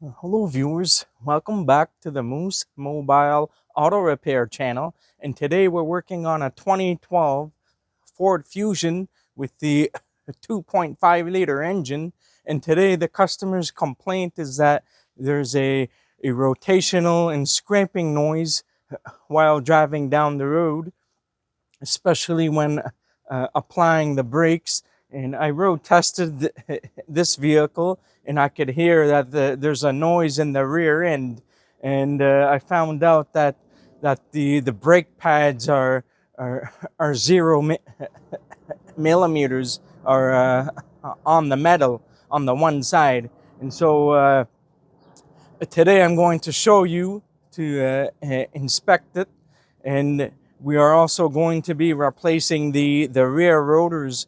Hello viewers, welcome back to the Moose Mobile Auto Repair channel, and today we're working on a 2012 Ford Fusion with the 2.5-liter engine. And today the customer's complaint is that there's a rotational and scraping noise while driving down the road, especially when applying the brakes. And I road tested this vehicle, and I could hear that there's a noise in the rear end. And I found out that the brake pads are 0 millimeters are on the metal on the one side. And so today I'm going to show you to inspect it, and we are also going to be replacing the rear rotors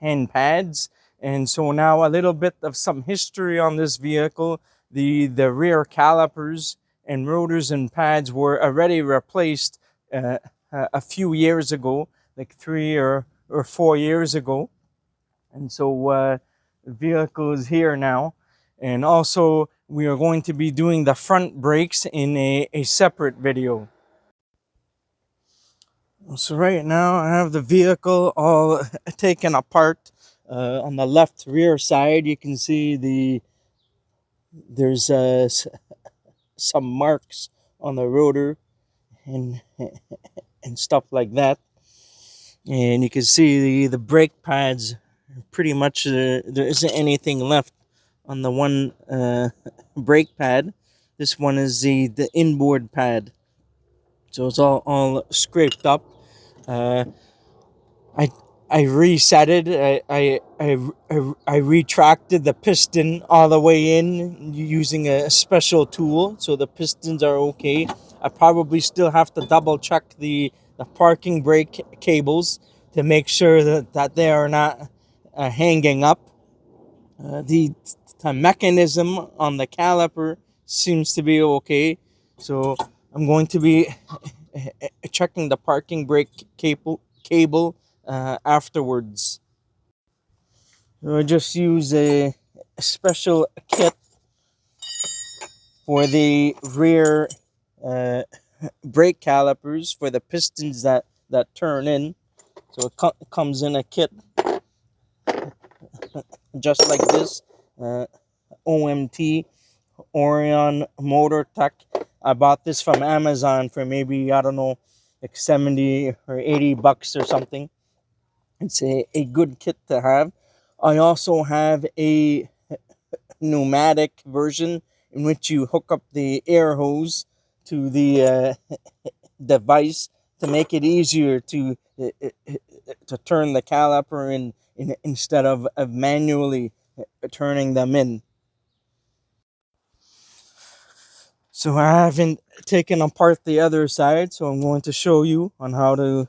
and pads. And so now a little bit of some history on this vehicle. The rear calipers and rotors and pads were already replaced a few years ago, like 3 or 4 years ago. And so the vehicle is here now. And also we are going to be doing the front brakes in a separate video. So right now I have the vehicle all taken apart. On the left rear side, you can see there's some marks on the rotor and stuff like that. And you can see the brake pads, pretty much there isn't anything left on the one brake pad. This one is the inboard pad, so it's all scraped up. I I reset it. I retracted the piston all the way in using a special tool, so the pistons are okay. I probably still have to double check the parking brake cables to make sure that they are not hanging up. The mechanism on the caliper seems to be okay, so I'm going to be checking the parking brake cable afterwards. So I just use a special kit for the rear uh, brake calipers for the pistons that turn in. So it comes in a kit just like this. OMT, Orion Motor Tech. I bought this from Amazon for maybe, I don't know, like 70 or 80 bucks or something. It's a good kit to have. I also have a pneumatic version in which you hook up the air hose to the device to make it easier to turn the caliper in instead of manually turning them in. So I haven't taken apart the other side, so I'm going to show you on how to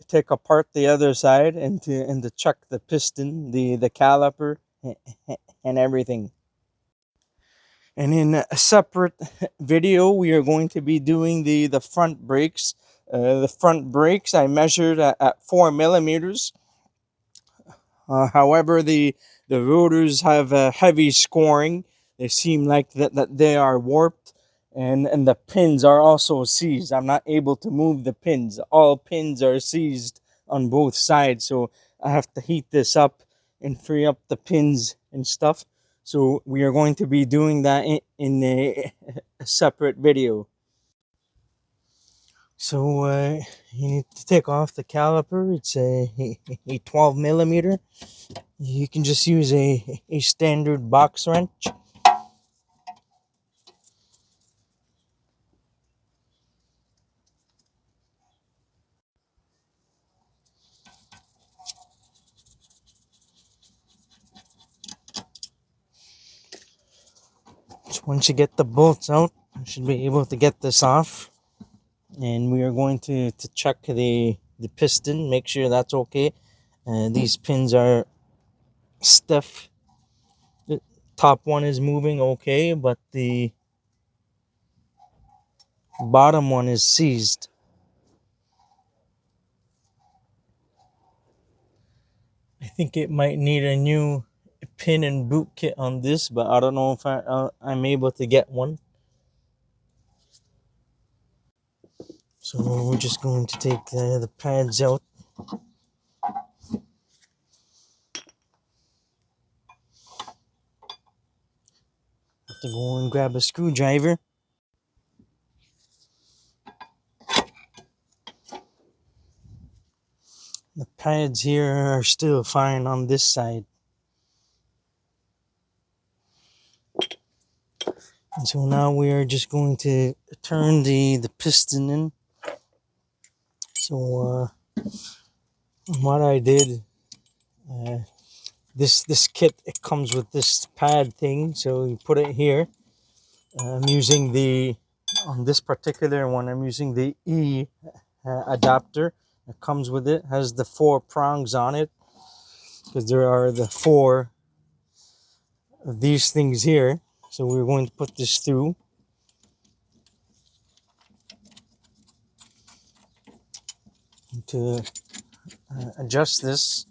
take apart the other side and to check the piston, the caliper, and everything. And in a separate video, we are going to be doing the front brakes. The front brakes I measured at 4 millimeters. However, the rotors have a heavy scoring. They seem like that they are warped, and the pins are also seized. I'm not able to move the pins. All pins are seized on both sides, so I have to heat this up and free up the pins and stuff. So we are going to be doing that in a separate video. So you need to take off the caliper. It's a 12 millimeter. You can just use a standard box wrench. So once you get the bolts out, you should be able to get this off. And we are going to check the piston, make sure that's okay. These pins are stiff. The top one is moving okay, but the bottom one is seized. I think it might need a new pin and boot kit on this, but I don't know if I'm able to get one. So we're just going to take the pads out. Have to go and grab a screwdriver. The pads here are still fine on this side. And so now we are just going to turn the piston in. So what I did, this kit, it comes with this pad thing, so you put it here. I'm using on this particular one, I'm using the E adapter that comes with it. Has the 4 prongs on it, because there are the 4 of these things here. So we're going to put this through. To adjust this.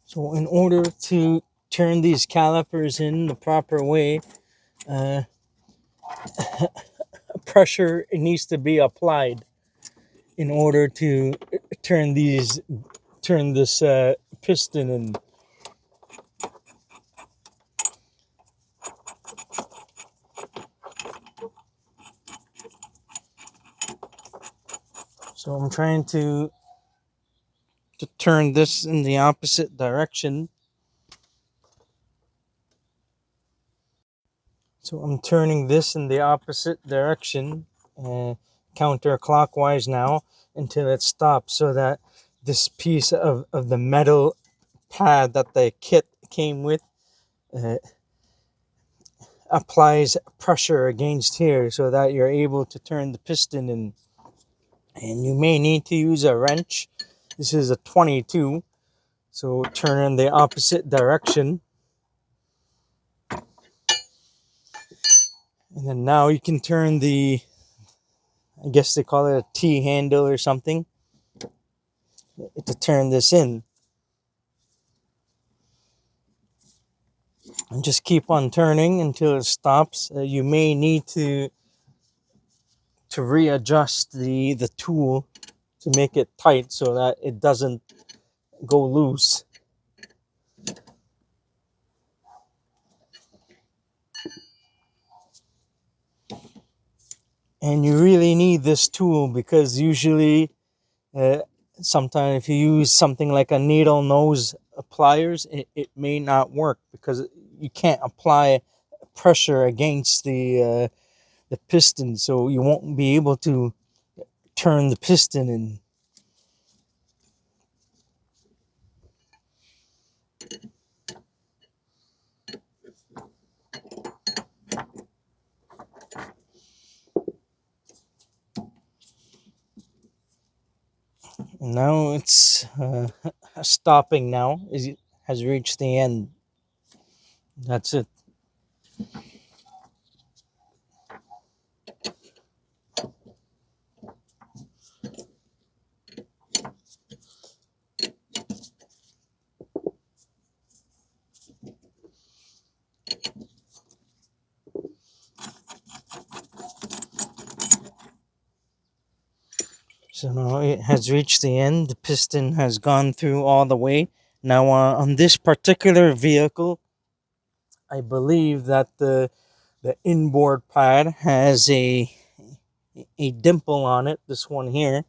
So in order to turn these calipers in the proper way, pressure needs to be applied in order to turn this piston in. So I'm trying to turn this in the opposite direction. So I'm turning this in the opposite direction, counterclockwise now, until it stops, so that this piece of the metal pad that the kit came with applies pressure against here, so that you're able to turn the piston in. And you may need to use a wrench. This is a 22, so turn in the opposite direction. And then now you can turn I guess they call it a T handle or something, to turn this in. And just keep on turning until it stops. You may need to readjust the tool to make it tight so that it doesn't go loose. And you really need this tool, because usually sometimes if you use something like a needle nose pliers, it may not work, because you can't apply pressure against the piston, so you won't be able to turn the piston in. And now it's stopping now. It has reached the end. That's it. So now it has reached the end. The piston has gone through all the way. Now on this particular vehicle, I believe that the inboard pad has a dimple on it. This one here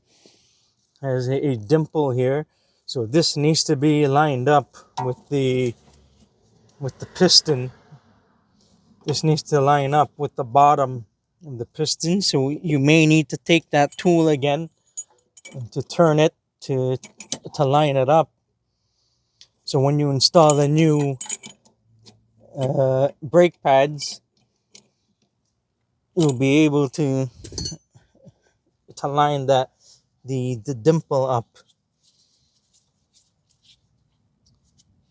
has a dimple here. So this needs to be lined up with the piston. This needs to line up with the bottom of the piston. So you may need to take that tool again to turn it to line it up. So when you install the new brake pads, we'll be able to line that the dimple up.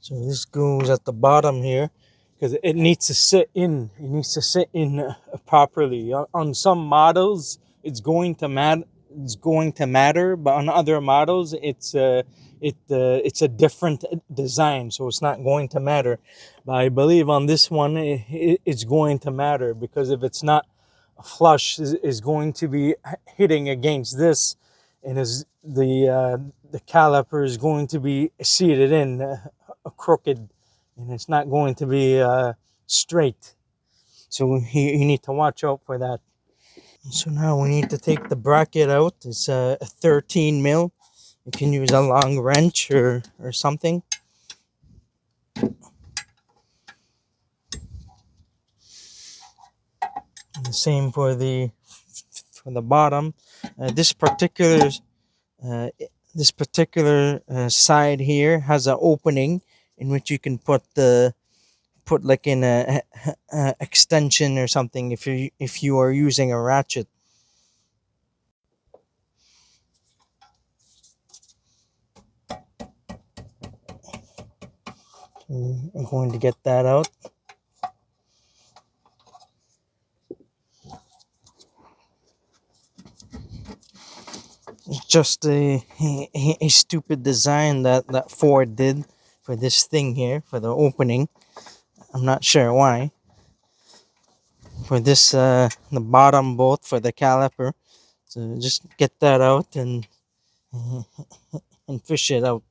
So this goes at the bottom here because it needs to sit in. It needs to sit in properly. On some models, it's going to matter. It's going to matter, but on other models, it's a different design, so it's not going to matter. But I believe on this one, it's going to matter because if it's not flush, is going to be hitting against this, and is the caliper is going to be seated in crooked, and it's not going to be straight. So you need to watch out for that. So now we need to take the bracket out. It's a 13 mil. You can use a long wrench or something. And the same for the bottom. This particular uh, side here has an opening in which you can put like in a extension or something if you are using a ratchet. I'm going to get that out. It's just a stupid design that Ford did for this thing here, for the opening. I'm not sure why. For this, the bottom bolt for the caliper. So just get that out and fish it out.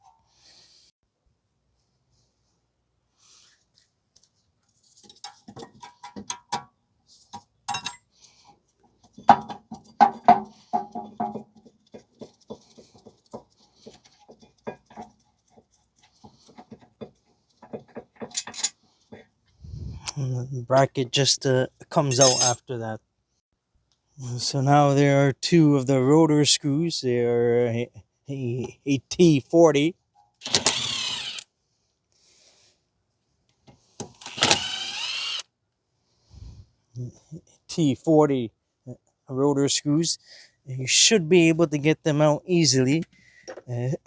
And the bracket just comes out after that. So now there are two of the rotor screws. They are a T40. T40 rotor screws. You should be able to get them out easily.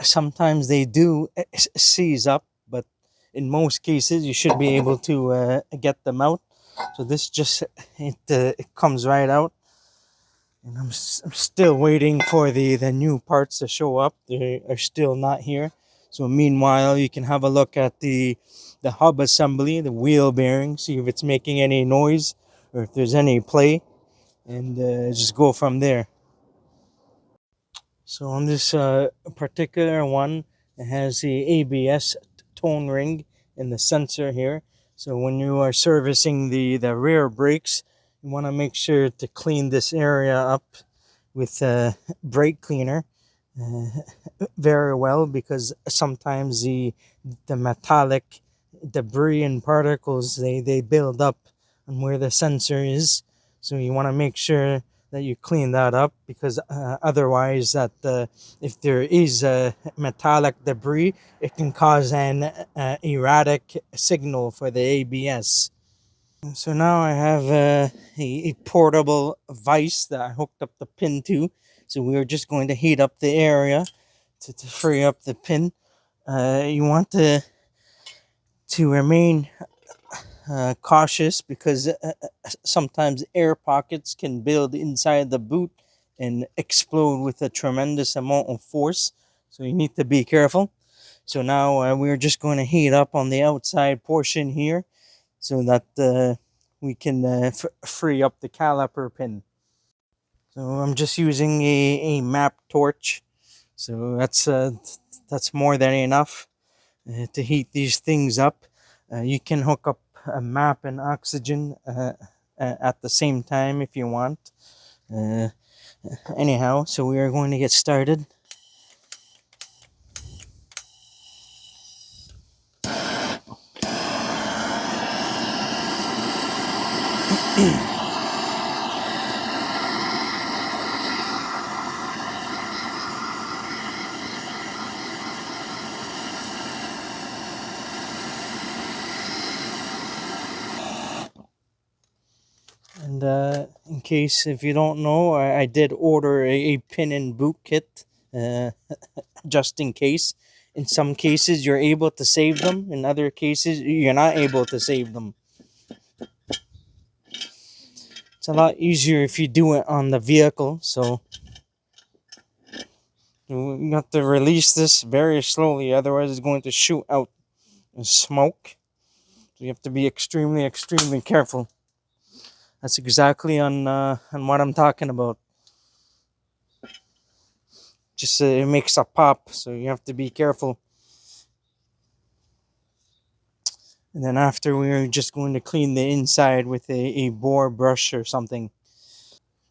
Sometimes they do seize up, but in most cases you should be able to get them out. So this just it comes right out. And I'm still waiting for the new parts to show up. They are still not here. So meanwhile, you can have a look at the hub assembly, the wheel bearing, see if it's making any noise or if there's any play, and just go from there. So on this particular one, it has the ABS tone ring in the sensor here. So when you are servicing the rear brakes, you want to make sure to clean this area up with brake cleaner very well, because sometimes the metallic debris and particles they build up on where the sensor is. So you want to make sure that you clean that up, because otherwise that if there is metallic debris, it can cause an erratic signal for the ABS. So now I have a portable vise that I hooked up the pin to. So we are just going to heat up the area to free up the pin. You want to remain cautious, because sometimes air pockets can build inside the boot and explode with a tremendous amount of force. So you need to be careful. So now we're just going to heat up on the outside portion here, so that we can free up the caliper pin. So I'm just using a map torch. So that's more than enough to heat these things up. You can hook up a map and oxygen at the same time if you want. Anyhow, so we are going to get started. And in case if you don't know, I did order a pin and boot kit, uh, just in case. In some cases, you're able to save them. In other cases, you're not able to save them. It's a lot easier if you do it on the vehicle. So you have to release this very slowly, otherwise it's going to shoot out smoke. So you have to be extremely, extremely careful. That's exactly on what I'm talking about. Just it makes a pop, so you have to be careful. And then after, we're just going to clean the inside with a bore brush or something.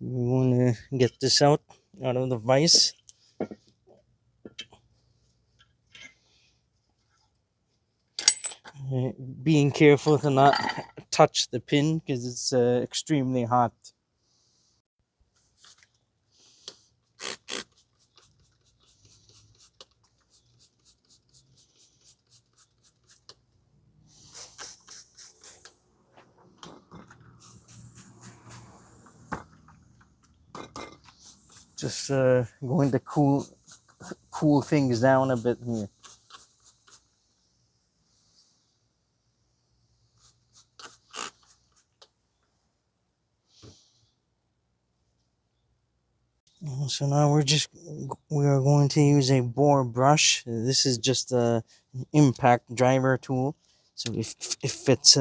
We want to get this out of the vise. Being careful to not touch the pin because it's extremely hot. Just going to cool things down a bit here. So now we are going to use a bore brush. This is just a impact driver tool, so it fits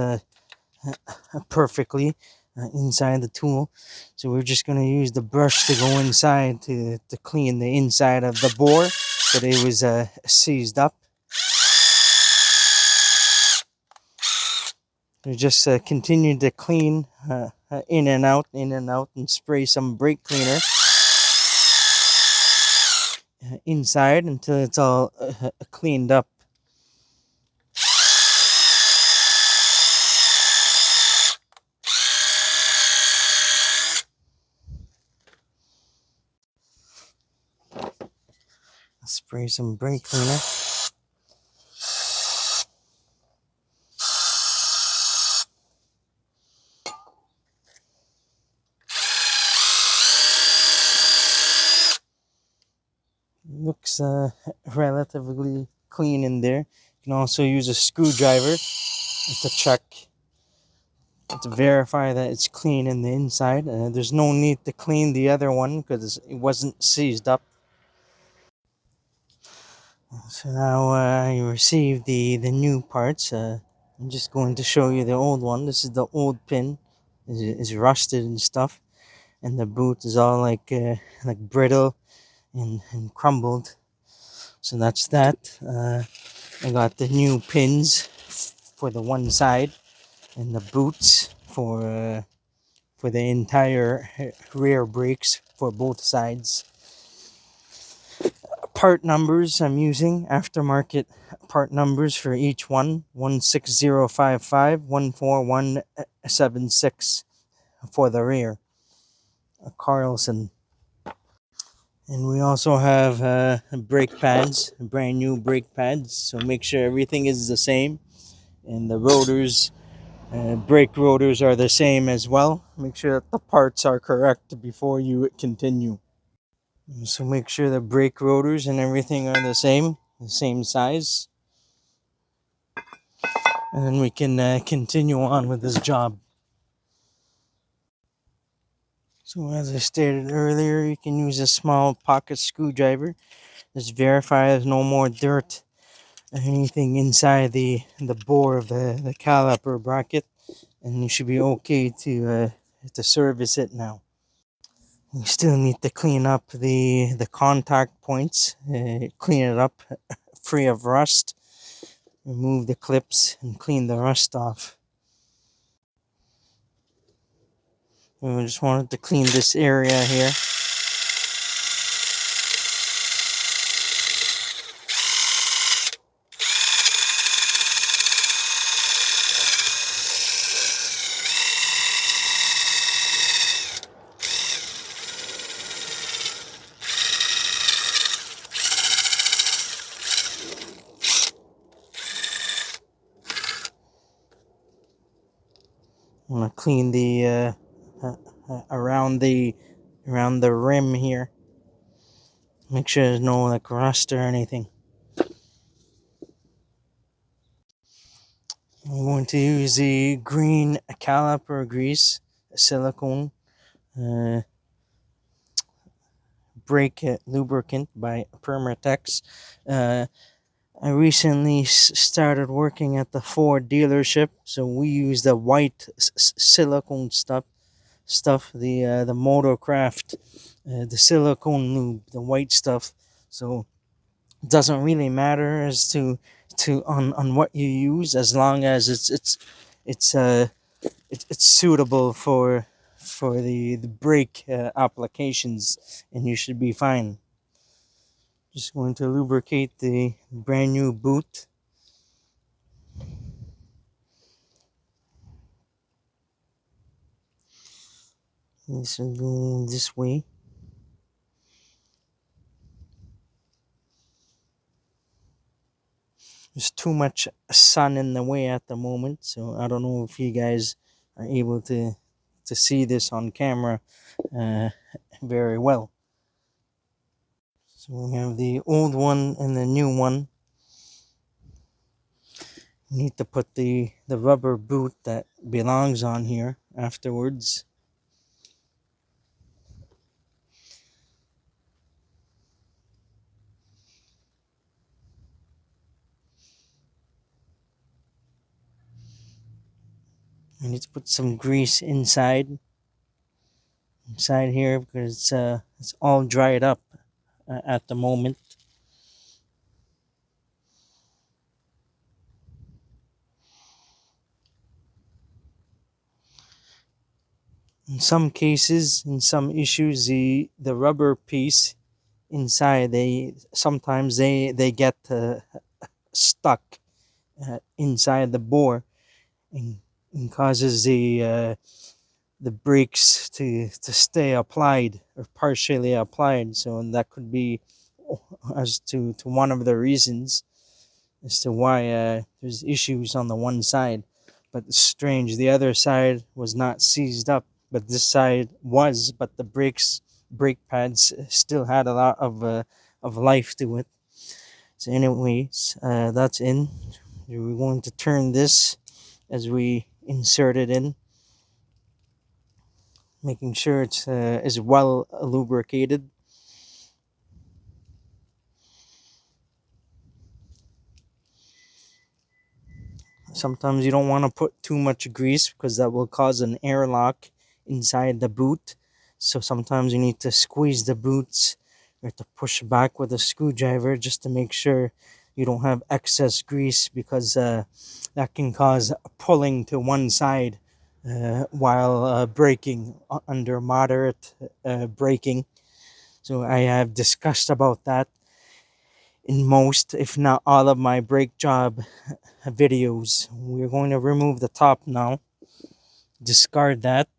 perfectly inside the tool. So we're just going to use the brush to go inside to clean the inside of the bore that it was seized up. We just continue to clean in and out, and spray some brake cleaner inside until it's all cleaned up. Spray some brake cleaner. Looks relatively clean in there. You can also use a screwdriver to check, to verify that it's clean in the inside. There's no need to clean the other one because it wasn't seized up. So now I received the new parts. I'm just going to show you the old one. This is the old pin. Is rusted and stuff, and the boot is all like brittle and crumbled. So that's that. I got the new pins for the one side and the boots for the entire rear brakes for both sides. Part numbers I'm using aftermarket part numbers for each one: 16055, 14176 for the rear. Carlson. And we also have brake pads, brand new brake pads. So make sure everything is the same. And the rotors, brake rotors are the same as well. Make sure that the parts are correct before you continue. So make sure the brake rotors and everything are the same size. And then we can continue on with this job. So as I stated earlier, you can use a small pocket screwdriver. Just verify there's no more dirt or anything inside the bore of the caliper bracket, and you should be okay to service it now. You still need to clean up the contact points, clean it up free of rust, remove the clips and clean the rust off. And we just wanted to clean this area here. I'm gonna clean the around the rim here. Make sure there's no like rust or anything. I'm going to use the green caliper grease, silicone brake lubricant by Permatex. I recently started working at the Ford dealership, so we use the white silicone stuff, the Motorcraft, the silicone lube, the white stuff. So it doesn't really matter as to on what you use, as long as it's it's suitable for the brake applications, and you should be fine. Just going to lubricate the brand new boot. This will go this way. There's too much sun in the way at the moment, so I don't know if you guys are able to see this on camera very well. So we have the old one and the new one. We need to put the rubber boot that belongs on here afterwards. I need to put some grease inside here because it's all dried up at the moment. In some cases, in some issues, the rubber piece inside, sometimes they get stuck inside the bore, and causes the brakes to stay applied or partially applied. So that could be as to one of the reasons as to why there's issues on the one side. But it's strange, the other side was not seized up, but this side was. But the brake pads still had a lot of life to it. So anyways, that's in. We're going to turn this as we insert it in, making sure it's is well lubricated. Sometimes you don't want to put too much grease because that will cause an airlock inside the boot. So sometimes you need to squeeze the boots or to push back with a screwdriver just to make sure you don't have excess grease, because that can cause pulling to one side while braking under moderate braking. So I have discussed about that in most, if not all, of my brake job videos. We're going to remove the top now, discard that,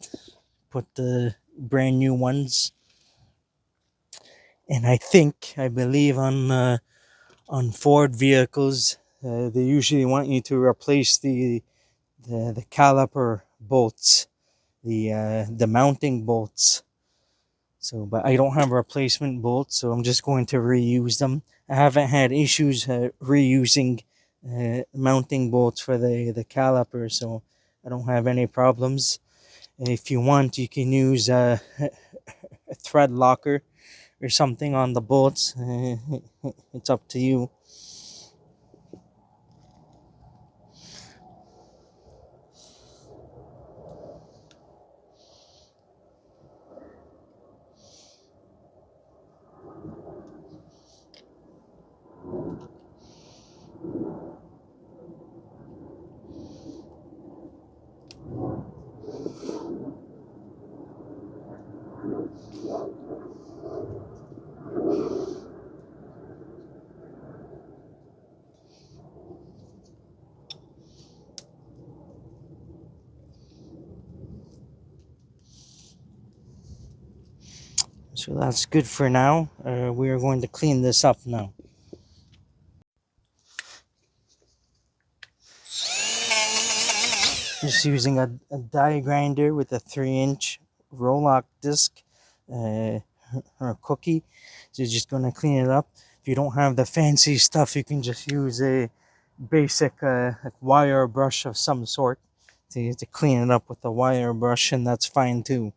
put the brand new ones. And I believe on Ford vehicles, they usually want you to replace the caliper bolts, the mounting bolts. So, but I don't have replacement bolts, so I'm just going to reuse them. I haven't had issues reusing mounting bolts for the caliper, so I don't have any problems. If you want, you can use a thread locker or something on the bolts. It's up to you. So that's good for now. We are going to clean this up now. Just using a die grinder with a 3-inch Rolock disc or a cookie. So you're just gonna clean it up. If you don't have the fancy stuff, you can just use a basic like wire brush of some sort to clean it up with a wire brush, and that's fine too.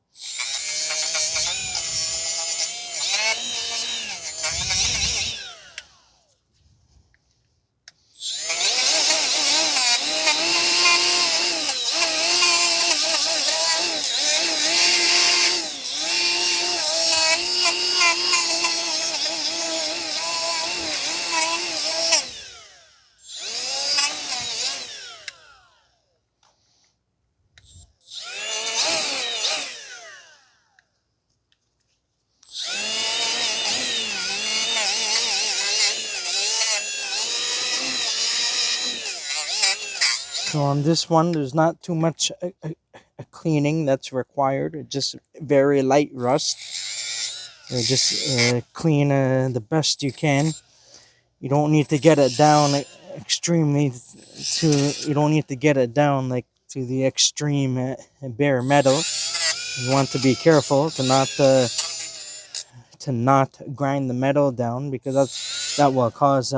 So on this one, there's not too much a cleaning that's required. It's just very light rust. Just clean the best you can. You don't need to get it down extremely to. You don't need to get it down like to the extreme bare metal. You want to be careful to not grind the metal down, because that will cause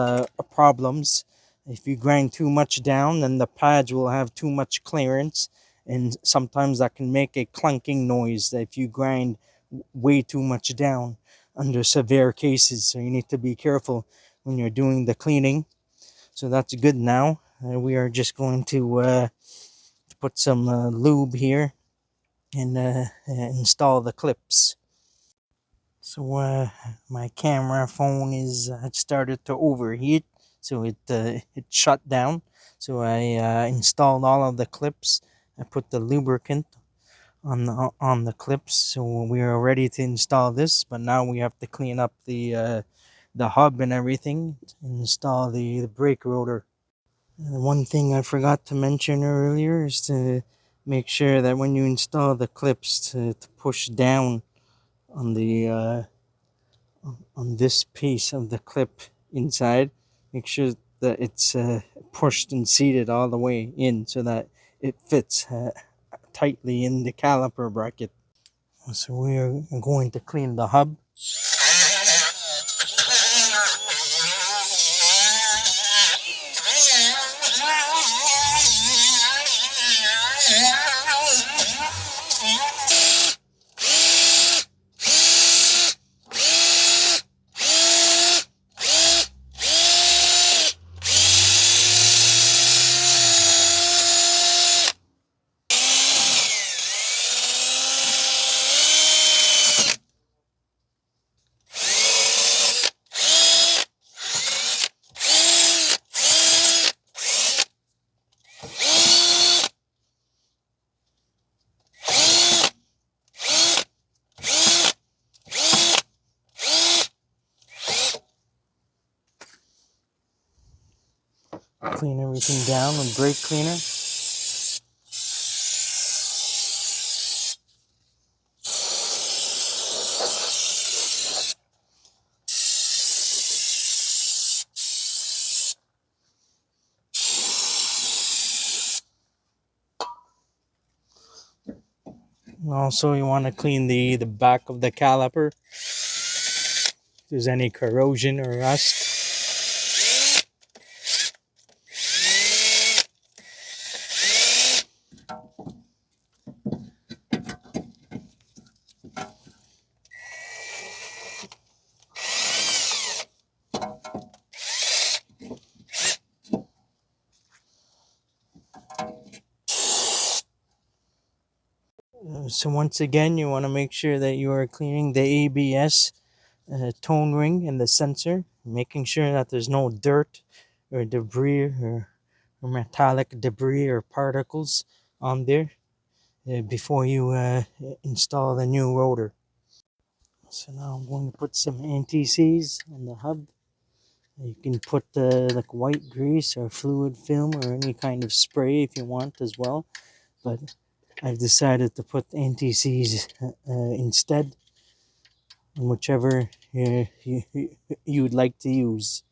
problems. If you grind too much down, then the pads will have too much clearance, and sometimes that can make a clunking noise if you grind way too much down under severe cases. So you need to be careful when you're doing the cleaning. So that's good now. We are just going to put some lube here and install the clips. So my camera phone is started to overheat, so it shut down. So I installed all of the clips. I put the lubricant on the clips, so we are ready to install this. But now we have to clean up the hub and everything, and install the brake rotor. One thing I forgot to mention earlier is to make sure that when you install the clips to push down on the on this piece of the clip inside. Make sure that it's pushed and seated all the way in so that it fits tightly in the caliper bracket. So we are going to clean the hub. Clean everything down with brake cleaner. And also, you want to clean the back of the caliper. If there's any corrosion or rust. So once again, you want to make sure that you are cleaning the ABS tone ring and the sensor, making sure that there's no dirt or debris or metallic debris or particles on there before you install the new rotor. So now I'm going to put some anti-seize on the hub. You can put like white grease or fluid film or any kind of spray if you want as well, but I've decided to put anti-seize instead, whichever you would like to use.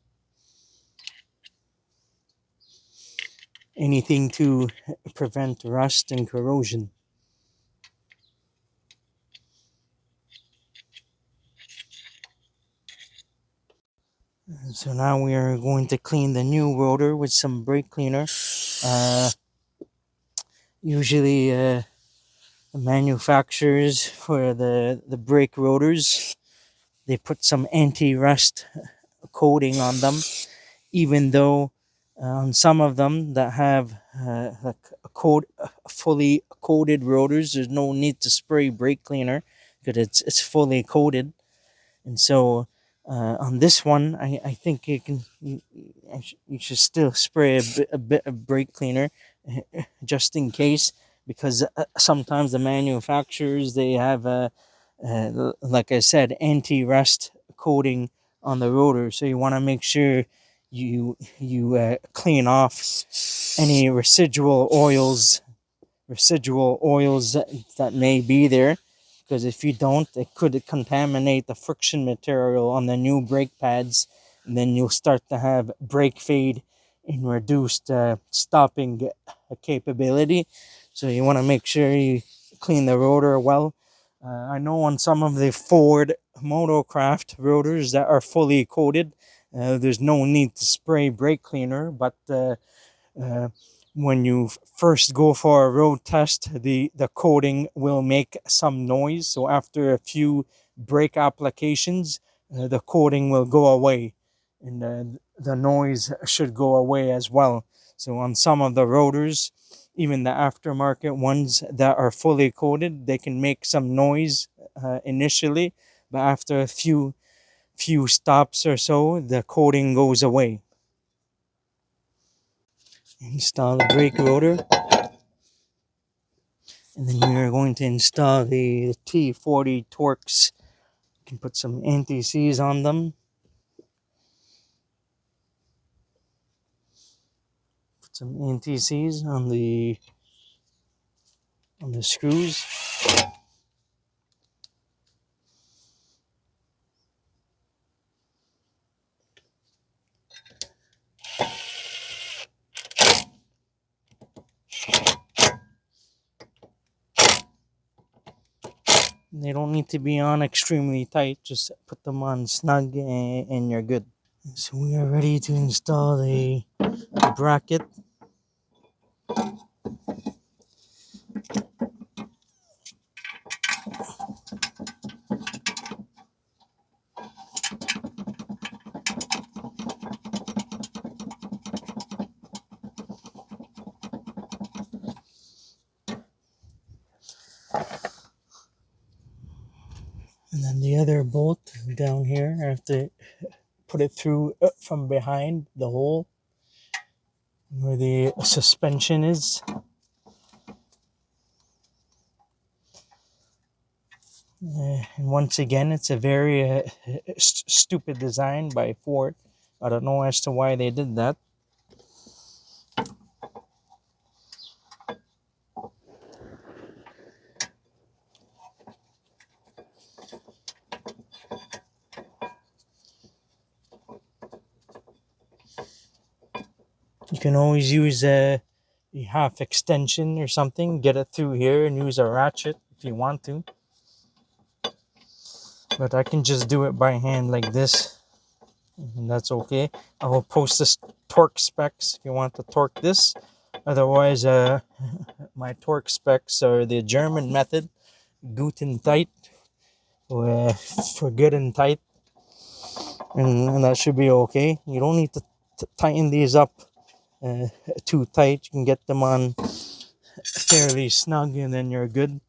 Anything to prevent rust and corrosion. So now we are going to clean the new rotor with some brake cleaner. Usually the manufacturers for the brake rotors, they put some anti-rust coating on them, even though on some of them that have like fully coated rotors, there's no need to spray brake cleaner because it's fully coated. And so on this one, I think you should still spray a bit of brake cleaner just in case, because sometimes the manufacturers, they have like I said, anti-rust coating on the rotor, so you want to make sure you clean off any residual oils that may be there, because if you don't, it could contaminate the friction material on the new brake pads, and then you'll start to have brake fade and reduced stopping capability. So you want to make sure you clean the rotor well. I know on some of the Ford Motocraft rotors that are fully coated, there's no need to spray brake cleaner, but uh, when you first go for a road test, the coating will make some noise. So after a few brake applications, the coating will go away, and the noise should go away as well. So on some of the rotors, even the aftermarket ones that are fully coated, they can make some noise initially, but after a few stops or so, the coating goes away. Install the brake rotor, and then we are going to install the T40 Torx. You can put some anti-seize on them. Put some anti-seize on the screws. They don't need to be on extremely tight. Just put them on snug, and you're good. So we are ready to install the bracket. And then the other bolt down here, I have to put it through from behind the hole where the suspension is. And once again, it's a very stupid design by Ford. I don't know as to why they did that. You can always use a half extension or something, get it through here, and use a ratchet if you want to. But I can just do it by hand like this, and that's okay. I will post this torque specs if you want to torque this. Otherwise, my torque specs are the German method, gut and tight, for good and tight, and that should be okay. You don't need to tighten these up too tight. You can get them on fairly snug, and then you're good.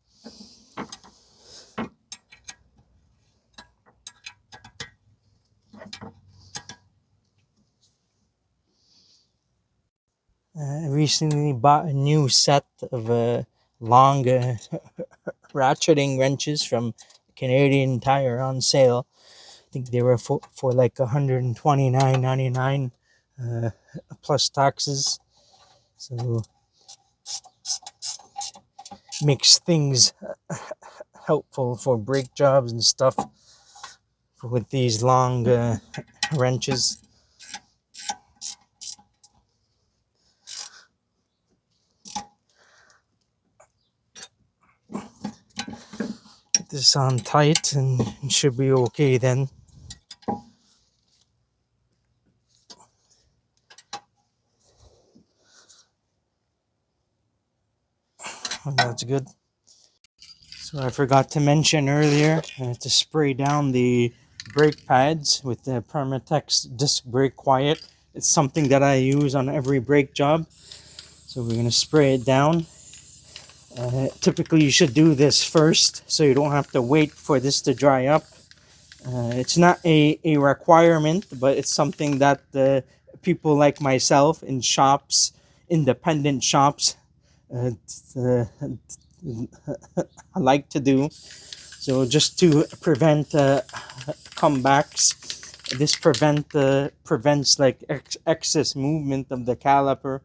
I recently bought a new set of long ratcheting wrenches from Canadian Tire on sale. I think they were for like $129.99 plus taxes. So makes things helpful for brake jobs and stuff with these long wrenches. Put this on tight and it should be okay then. That's good. So I forgot to mention earlier to spray down the brake pads with the Permatex disc brake quiet. It's something that I use on every brake job. So we're going to spray it down. Typically you should do this first so you don't have to wait for this to dry up. It's not a requirement, but it's something that people like myself in shops, independent shops, uh, uh, I like to do. So just to prevent comebacks, this prevents like excess movement of the caliper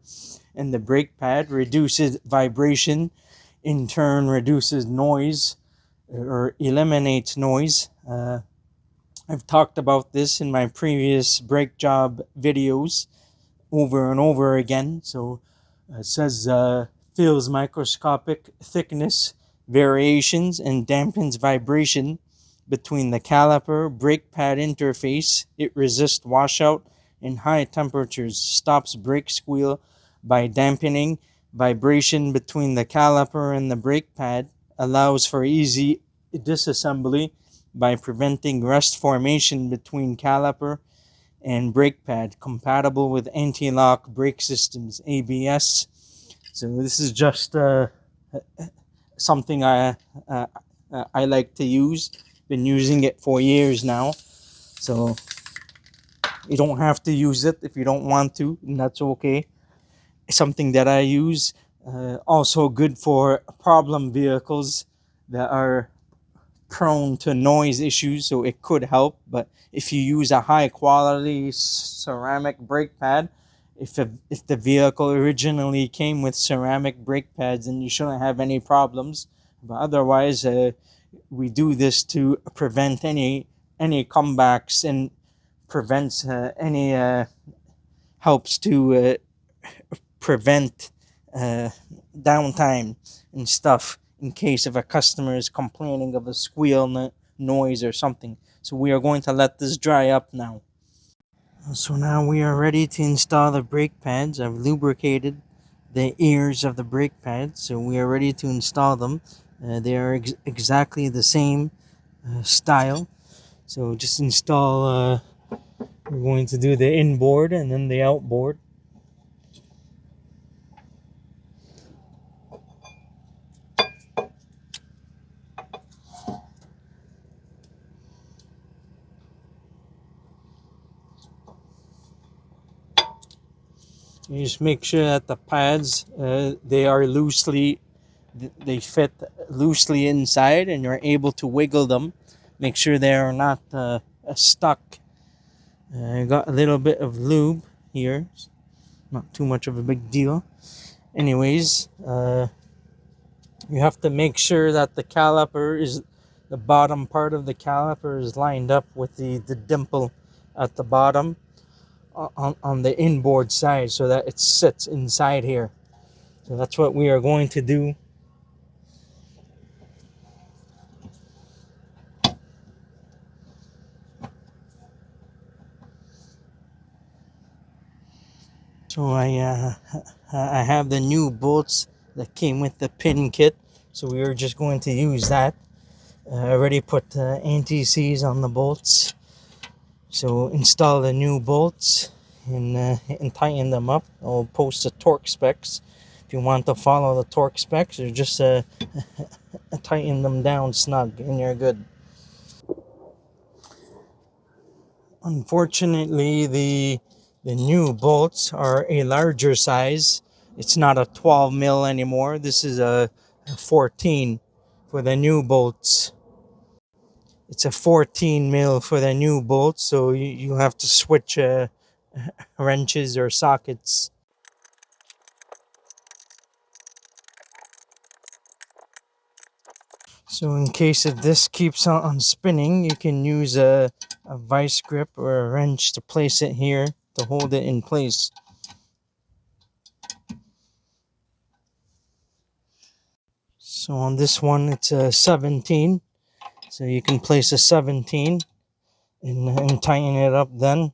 and the brake pad, reduces vibration, in turn reduces noise or eliminates noise. I've talked about this in my previous brake job videos over and over again. So it says feels microscopic thickness variations and dampens vibration between the caliper brake pad interface. It resists washout in high temperatures, stops brake squeal by dampening vibration between the caliper and the brake pad, allows for easy disassembly by preventing rust formation between caliper and brake pad, compatible with anti-lock brake systems, ABS. So this is just something I like to use. Been using it for years now. So you don't have to use it if you don't want to, and that's okay. It's something that I use. Also good for problem vehicles that are prone to noise issues, so it could help. But if you use a high quality ceramic brake pad, if the vehicle originally came with ceramic brake pads, then you shouldn't have any problems. But otherwise, we do this to prevent any comebacks and prevents any helps to prevent uh, downtime and stuff in case if a customer is complaining of a squeal noise or something. So we are going to let this dry up now. So now we are ready to install the brake pads. I've lubricated the ears of the brake pads, so we are ready to install them. They are exactly the same style. So just install, we're going to do the inboard and then the outboard. You just make sure that the pads they are they fit loosely inside, and you're able to wiggle them. Make sure they are not stuck. I got a little bit of lube here, not too much of a big deal. Anyways, you have to make sure that the bottom part of the caliper is lined up with the dimple at the bottom on the inboard side so that it sits inside here. So that's what we are going to do. So I have the new bolts that came with the pin kit. So we are just going to use that. I already put anti-seize on the bolts. So install the new bolts and tighten them up. I'll post the torque specs if you want to follow the torque specs, or just tighten them down snug and you're good. Unfortunately, the new bolts are a larger size. It's not a 12 mil anymore. This is a 14 for the new bolts. It's a 14 mil for the new bolts, so you have to switch wrenches or sockets. So in case if this keeps on spinning, you can use a vice grip or a wrench to place it here to hold it in place. So on this one, it's a 17. So you can place a 17 and tighten it up then.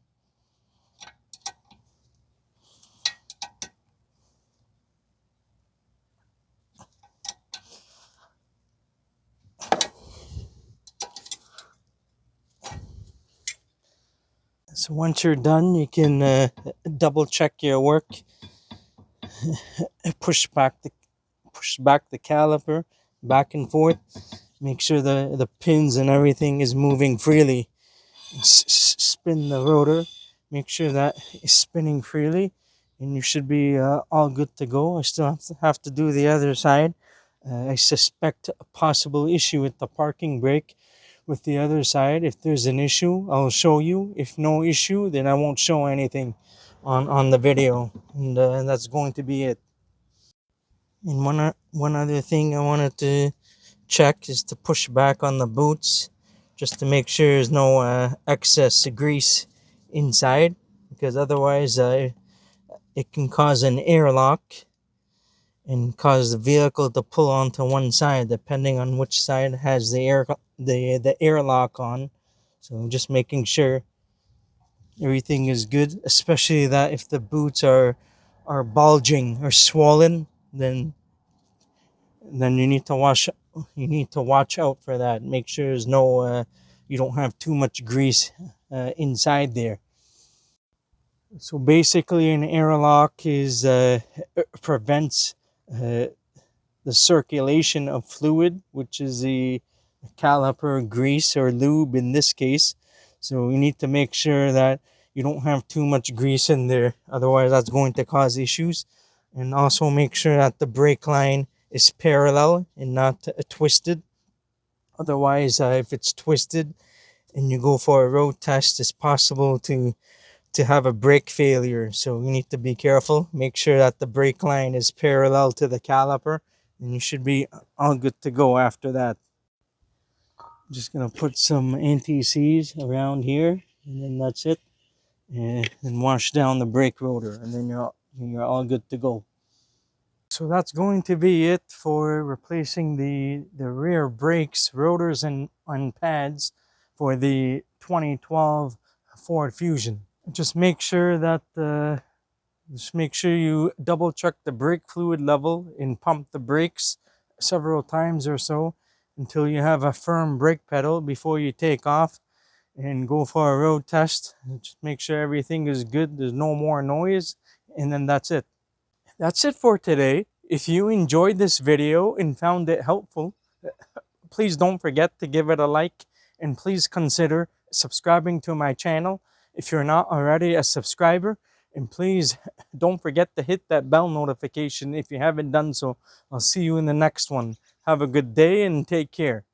So once you're done, you can double check your work. Push back the caliper back and forth. Make sure the pins and everything is moving freely. Spin the rotor. Make sure that is spinning freely, and you should be all good to go. I still have to do the other side. I suspect a possible issue with the parking brake with the other side. If there's an issue, I'll show you. If no issue, then I won't show anything on the video, and that's going to be it. And one other thing I wanted to check is to push back on the boots, just to make sure there's no excess grease inside, because otherwise it can cause an airlock and cause the vehicle to pull onto one side, depending on which side has the airlock on. So just making sure everything is good, especially that if the boots are bulging or swollen, then you need to watch out for that. Make sure there's no you don't have too much grease inside there. So basically an airlock is prevents uh, the circulation of fluid, which is the caliper grease or lube in this case. So you need to make sure that you don't have too much grease in there, otherwise that's going to cause issues. And also make sure that the brake line is parallel and not twisted. Otherwise, if it's twisted and you go for a road test, it's possible to have a brake failure. So you need to be careful. Make sure that the brake line is parallel to the caliper, and you should be all good to go after that. Just gonna put some anti-seize around here, and then that's it. And wash down the brake rotor, and then you're all good to go. So that's going to be it for replacing the rear brakes, rotors, and pads for the 2012 Ford Fusion. Just make sure that just make sure you double check the brake fluid level and pump the brakes several times or so until you have a firm brake pedal before you take off and go for a road test. Just make sure everything is good, there's no more noise, and then that's it. That's it for today. If you enjoyed this video and found it helpful, please don't forget to give it a like, and please consider subscribing to my channel if you're not already a subscriber. And please don't forget to hit that bell notification if you haven't done so. I'll see you in the next one. Have a good day and take care.